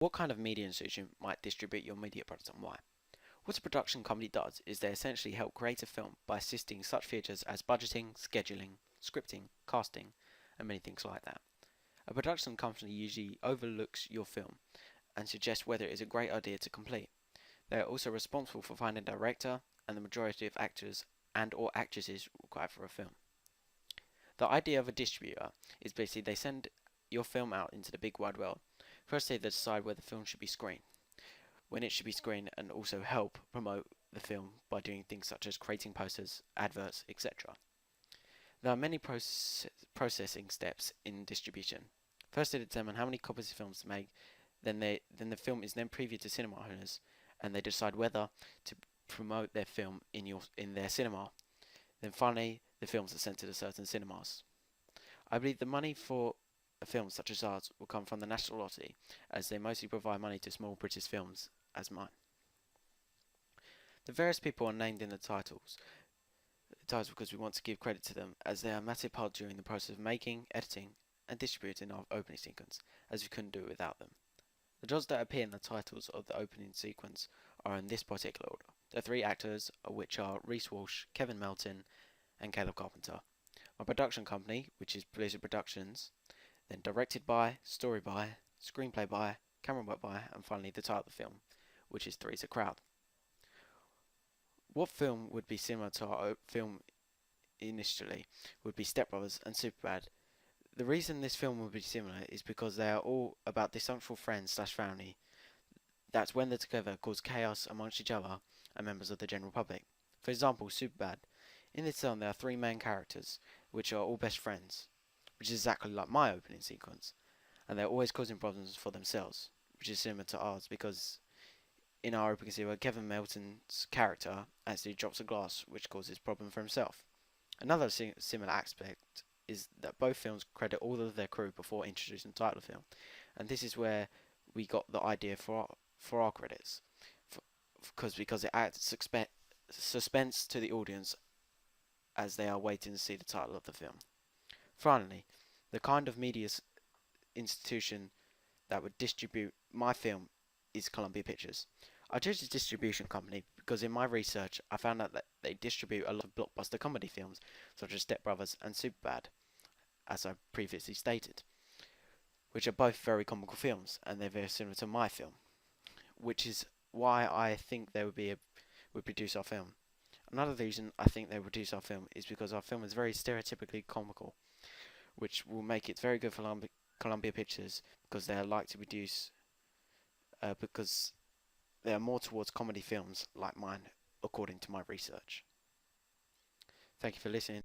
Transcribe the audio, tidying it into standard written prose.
What kind of media institution might distribute your media products and why? What a production company does is they essentially help create a film by assisting such features as budgeting, scheduling, scripting, casting, and many things like that. A production company usually overlooks your film and suggests whether it is a great idea to complete. They are also responsible for finding a director and the majority of actors and or actresses required for a film. The idea of a distributor is basically they send your film out into the big wide world. First they decide where the film should be screened, when it should be screened, and also help promote the film by doing things such as creating posters, adverts, etc. There are many processing steps in distribution. First they determine how many copies of films to make, then the film is then previewed to cinema owners and they decide whether to promote their film in their cinema. Then finally the films are sent to the certain cinemas. I believe the money for a film such as ours will come from the National Lottery, as they mostly provide money to small British films as mine. The various people are named in the titles because we want to give credit to them, as they are a massive part during the process of making, editing, and distributing our opening sequence, as we couldn't do it without them. The jobs that appear in the titles of the opening sequence are in this particular order. The three actors, which are Reese Walsh, Kevin Melton, and Caleb Carpenter. My production company, which is Blizzard Productions, then directed by, story by, screenplay by, camera work by, and finally the title of the film, which is Three's a Crowd. What film would be similar to our film initially would be Step Brothers and Superbad. The reason this film would be similar is because they are all about dysfunctional friends slash family that when they're together cause chaos amongst each other and members of the general public. For example, Superbad. In this film there are three main characters which are all best friends, which is exactly like my opening sequence, and they're always causing problems for themselves, which is similar to ours because in our opening sequence Kevin Melton's character actually drops a glass which causes problem for himself. Another similar aspect is that both films credit all of their crew before introducing the title of the film, and this is where we got the idea for our credits, because it adds suspense to the audience as they are waiting to see the title of the film. Finally, the kind of media institution that would distribute my film is Columbia Pictures. I chose this distribution company because in my research I found out that they distribute a lot of blockbuster comedy films such as Step Brothers and Superbad, as I previously stated, which are both very comical films and they're very similar to my film, which is why I think they would produce our film. Another reason I think they would produce our film is because our film is very stereotypically comical, which will make it very good for Columbia Pictures because they are like to produce because they are more towards comedy films like mine, according to my research. Thank you for listening.